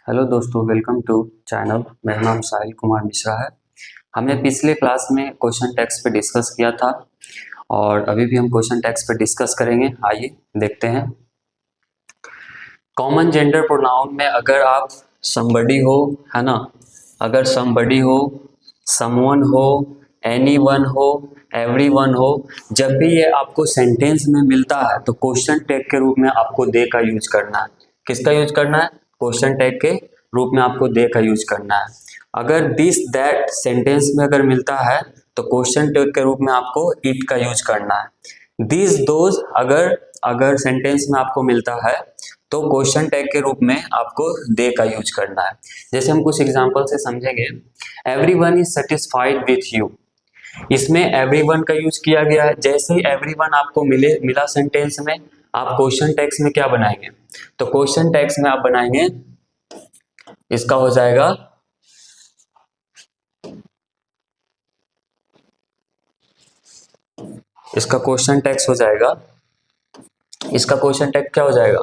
Hello दोस्तों, welcome to channel. मेरा नाम साहिल कुमार मिश्रा है। हमने पिछले क्लास में क्वेश्चन टैग्स पे डिस्कस किया था और अभी भी हम क्वेश्चन टैग्स पे डिस्कस करेंगे। आइए देखते हैं। कॉमन जेंडर प्रोनाउन में अगर आप समबडी हो, है ना, अगर समबडी हो, समवन हो, एनीवन हो, एवरीवन हो, जब भी ये आपको सेंटेंस में मिलता है तो क्वेश्चन टैग के रूप में आपको दे का यूज करना है। किसका यूज करना है? क्वेश्चन टैग के रूप में आपको दे का यूज करना है। अगर दिस दैट सेंटेंस में अगर मिलता है तो क्वेश्चन टैग के रूप में आपको इट का यूज करना है। दिस दोज अगर अगर सेंटेंस में आपको मिलता है तो क्वेश्चन टैग के रूप में आपको दे का यूज करना है। जैसे हम कुछ एग्जांपल से समझेंगे। Everyone is satisfied with you, इसमें एवरीवन का यूज किया गया है। जैसे ही एवरीवन आपको मिला सेंटेंस में, आप क्वेश्चन टैग्स में क्या बनाएंगे? तो क्वेश्चन टैग्स में आप बनाएंगे, इसका हो जाएगा इसका क्वेश्चन टैग्स हो जाएगा, इसका क्वेश्चन टैग क्या हो जाएगा?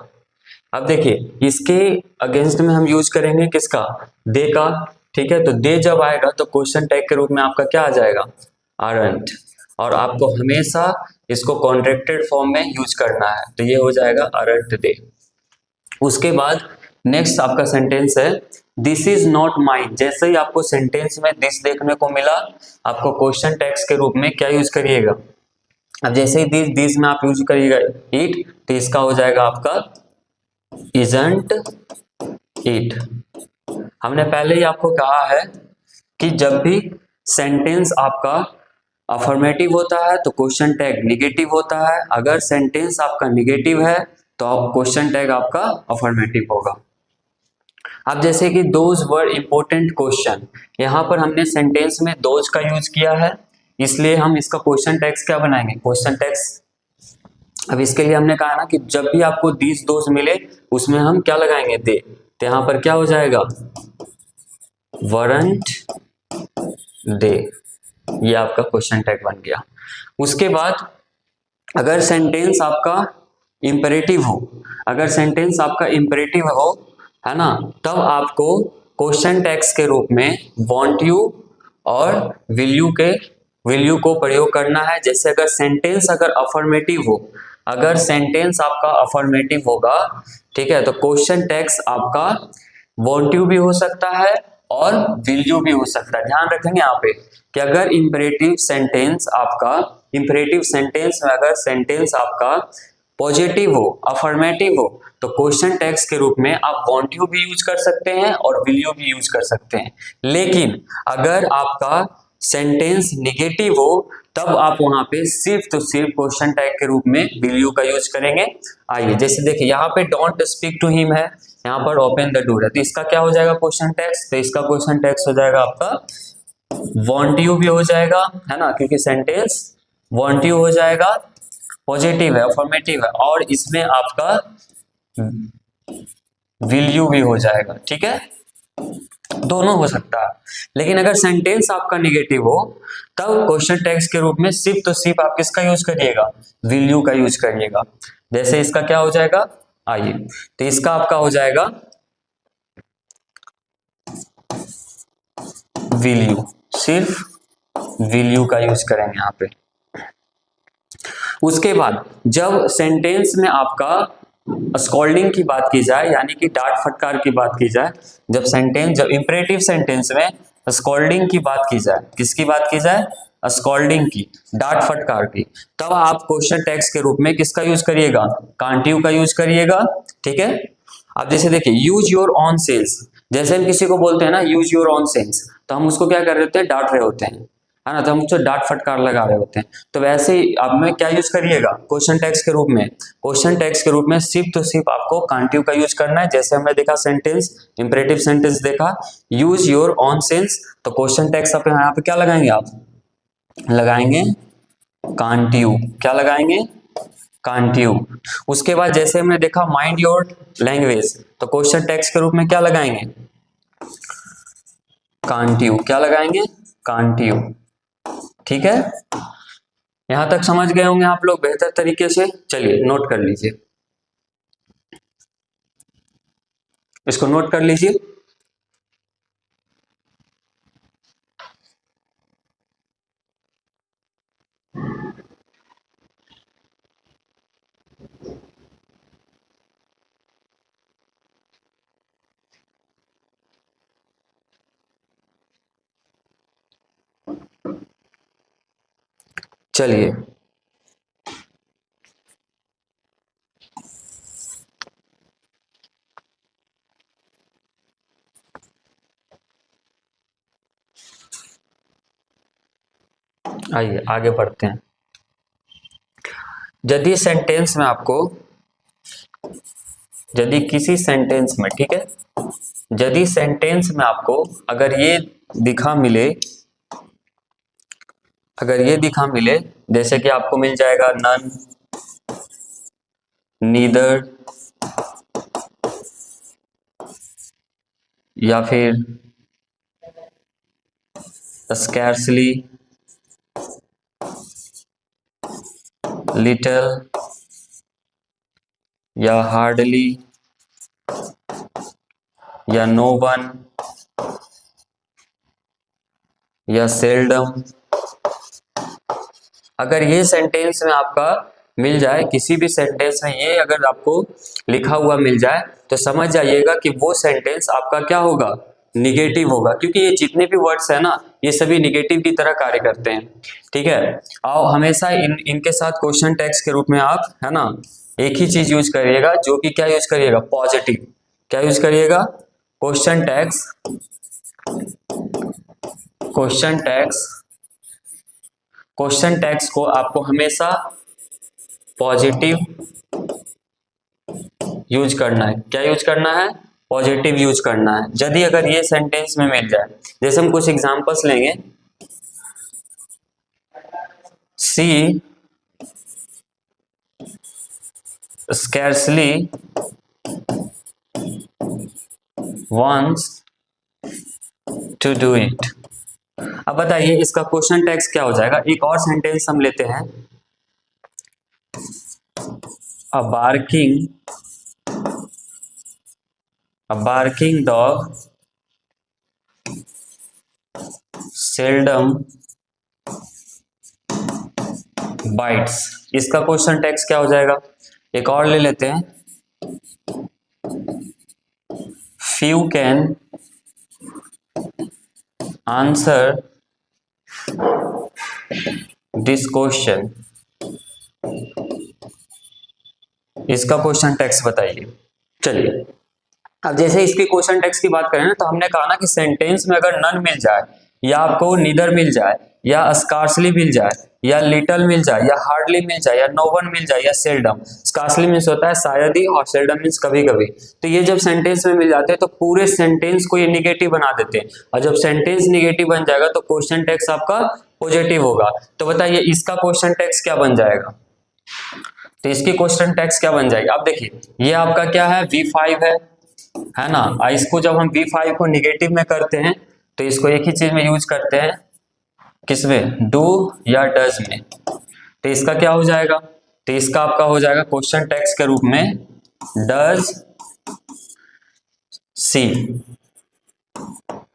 अब देखिए, इसके अगेंस्ट में हम यूज करेंगे किसका? दे का। ठीक है, तो दे जब आएगा तो क्वेश्चन टैग के रूप में आपका क्या आ जाएगा? आरंट। और आपको हमेशा इसको कॉन्ट्रैक्टेड फॉर्म में यूज करना है, तो ये हो जाएगा आरंट दे। उसके बाद नेक्स्ट आपका सेंटेंस है दिस इज नॉट माइन। जैसे ही आपको सेंटेंस में दिस देखने को मिला, आपको क्वेश्चन टैग्स के रूप में क्या यूज करिएगा? अब जैसे ही दिस में आप यूज करिएगा इट, तो इसका हो जाएगा आपका इजंट इट। हमने पहले ही आपको कहा है कि जब भी सेंटेंस आपका अफर्मेटिव होता है तो क्वेश्चन टैग निगेटिव होता है। अगर सेंटेंस आपका निगेटिव है तो क्वेश्चन टैग आपका अफर्मेटिव होगा। अब जैसे कि दोज वर इंपॉर्टेंट क्वेश्चन, यहां पर हमने सेंटेंस में दोज का यूज किया है, इसलिए हम इसका क्वेश्चन टैग्स क्या बनाएंगे? Question tags. अब इसके लिए हमने कहा ना कि जब भी आपको दीज दोज मिले उसमें हम क्या लगाएंगे? दे। तो यहां पर क्या हो जाएगा? वरंट दे। ये आपका क्वेश्चन टैग बन गया। उसके बाद अगर सेंटेंस आपका इंपेरेटिव हो, अगर सेंटेंस आपका इंपेरेटिव हो, है ना, तब आपको क्वेश्चन टैग्स के रूप में वांट यू और विल यू को प्रयोग करना है। जैसे अगर सेंटेंस अगर अफर्मेटिव हो, अगर सेंटेंस आपका अफर्मेटिव होगा, ठीक है, तो क्वेश्चन टैग्स आपका वांट यू भी हो सकता है और विल यू भी हो सकता है। ध्यान रखेंगे यहाँ पे कि अगर इंपरेटिव सेंटेंस में अगर सेंटेंस आपका पॉजिटिव हो, अफर्मेटिव हो, तो क्वेश्चन टैग्स के रूप में आप वांट यू भी यूज कर सकते हैं और विल यू भी यूज कर सकते हैं। लेकिन अगर आपका सेंटेंस निगेटिव हो, तब आप वहां पे सिर्फ तो सिर्फ क्वेश्चन टैग के रूप में विल यू का यूज करेंगे। आइए जैसे देखिए, यहाँ पे डोंट स्पीक टू हिम है, यहाँ पर ओपन द डोर है, तो इसका क्या हो जाएगा क्वेश्चन टैग्स? तो इसका क्वेश्चन टैग्स हो जाएगा आपका वांट यू भी हो जाएगा, है ना, क्योंकि सेंटेंस वांट यू हो जाएगा, पॉजिटिव है, अफर्मेटिव है, और इसमें आपका विल यू भी हो जाएगा। ठीक है, दोनों हो सकता है। लेकिन अगर सेंटेंस आपका निगेटिव हो, तब क्वेश्चन टैग्स के रूप में सिर्फ तो सिर्फ आप किसका यूज करिएगा? विल यू का यूज करिएगा। जैसे इसका क्या हो जाएगा? आइए, तो इसका आपका हो जाएगा विल यू, सिर्फ विल यू का यूज करेंगे यहाँ पे। उसके बाद जब सेंटेंस में आपका स्कॉल्डिंग की बात की जाए, यानी कि डांट फटकार की बात की जाए, जब इंपरेटिव सेंटेंस में स्कॉल्डिंग की बात की जाए, किसकी बात की जाए? स्कॉल्डिंग की, डांट फटकार की, तब आप क्वेश्चन टैग्स के रूप में किसका यूज करिएगा? कांट यू का यूज करिएगा। ठीक है, अब जैसे देखिए यूज योर ऑन सेंस, जैसे हम किसी को बोलते हैं ना यूज योर ऑन सेंस, तो हम उसको क्या कर रहे होते हैं? डांट रहे होते हैं, है ना, तो हम उसको डांट फटकार लगा रहे होते हैं। तो वैसे ही आप में क्या यूज करिएगा क्वेश्चन टैग्स के रूप में? क्वेश्चन टैग्स के रूप में सिर्फ तो सिर्फ आपको कांट यू का यूज करना है। जैसे हमने देखा सेंटेंस, इंपरेटिव सेंटेंस देखा, यूज योर ऑन सेंस, तो क्वेश्चन टैग्स आप यहाँ पे क्या लगाएंगे? आप लगाएंगे कांट यू। क्या लगाएंगे? Can't you. उसके बाद जैसे हमने देखा माइंड योर लैंग्वेज, तो क्वेश्चन टैग्स के रूप में क्या लगाएंगे? Can't you. क्या लगाएंगे? Can't you. ठीक है, यहां तक समझ गए होंगे आप लोग बेहतर तरीके से। चलिए नोट कर लीजिए। इसको नोट कर लीजिए। चलिए आइए आगे बढ़ते हैं। यदि सेंटेंस में आपको, यदि किसी सेंटेंस में, ठीक है, यदि सेंटेंस में आपको अगर ये दिखा मिले, अगर ये दिखा मिले, जैसे कि आपको मिल जाएगा नन, नीदर, या फिर स्कैर्सली, लिटिल, या हार्डली, या नो वन, या सेल्डम, अगर ये सेंटेंस में आपका मिल जाए, किसी भी सेंटेंस में ये अगर आपको लिखा हुआ मिल जाए, तो समझ जाइएगा कि वो सेंटेंस आपका क्या होगा, निगेटिव होगा, क्योंकि ये जितने भी वर्ड्स है ना, ये सभी निगेटिव की तरह कार्य करते हैं। ठीक है, आओ हमेशा इनके साथ क्वेश्चन टैग्स के रूप में आप, है ना, एक ही चीज यूज करिएगा, जो कि क्या यूज करिएगा, पॉजिटिव। क्या यूज करिएगा, question tags, question tags, question tags को आपको हमेशा पॉजिटिव यूज करना है। क्या यूज करना है, पॉजिटिव यूज करना है। यदि अगर ये सेंटेंस में मिल जाए, जैसे हम कुछ एग्जांपल्स लेंगे, she scarcely wants to do it. अब बताइए इसका क्वेश्चन टैग्स क्या हो जाएगा। एक और सेंटेंस हम लेते हैं, अ बार्किंग डॉग सेल्डम बाइट्स। इसका क्वेश्चन टैग्स क्या हो जाएगा। एक और ले लेते हैं, few can answer this question. इसका क्वेश्चन टैग्स बताइए। चलिए अब जैसे इसके क्वेश्चन टैग्स की बात करें ना, तो हमने कहा ना कि सेंटेंस में अगर नन मिल जाए, या आपको नीदर मिल जाए, या स्कार्सली मिल जाए, या लिटल मिल जाए, या हार्डली मिल जाए, या नो वन मिल जाए, या सेल्डम। स्कार्सली मीन्स होता है शायद ही, और सेल्डम मीन्स कभी कभी। तो ये जब सेंटेंस में मिल जाते हैं तो पूरे सेंटेंस को ये निगेटिव बना देते हैं, और जब सेंटेंस निगेटिव बन जाएगा तो क्वेश्चन टैग्स आपका पॉजिटिव होगा। तो बताइए इसका क्वेश्चन टैग्स क्या बन जाएगा। तो इसकी क्वेश्चन टैग्स क्या बन जाएगी, आप देखिए, ये आपका क्या है, V5 है ना। इसको जब हम V5 को निगेटिव में करते हैं, तो इसको एक ही चीज में यूज करते हैं, किसमें, डू या डज में। तो इसका क्या हो जाएगा, तो इसका आपका हो जाएगा क्वेश्चन टैग्स के रूप में डज सी।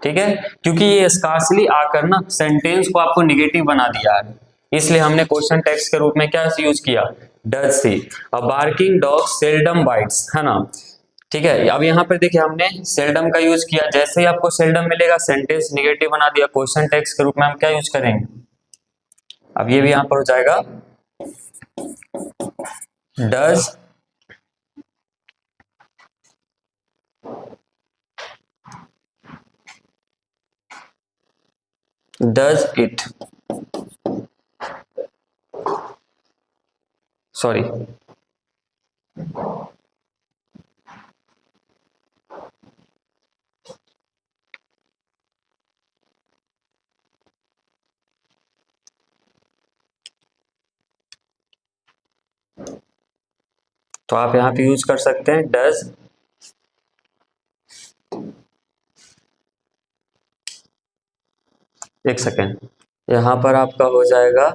ठीक है, क्योंकि ये स्कार्सली आकर ना सेंटेंस को आपको निगेटिव बना दिया है, इसलिए हमने क्वेश्चन टेक्स्ट के रूप में क्या यूज किया, does she. A barking dog seldom bytes, है ना। ठीक है, अब यहाँ पर देखिए हमने सेल्डम का यूज किया, जैसे ही आपको सेल्डम मिलेगा सेंटेंस निगेटिव बना दिया, क्वेश्चन टेक्स्ट के रूप में हम क्या यूज करेंगे। अब ये भी यहाँ पर हो जाएगा डज इट, सॉरी, तो आप यहाँ पे यूज कर सकते हैं डज। एक सेकेंड, यहाँ पर आपका हो जाएगा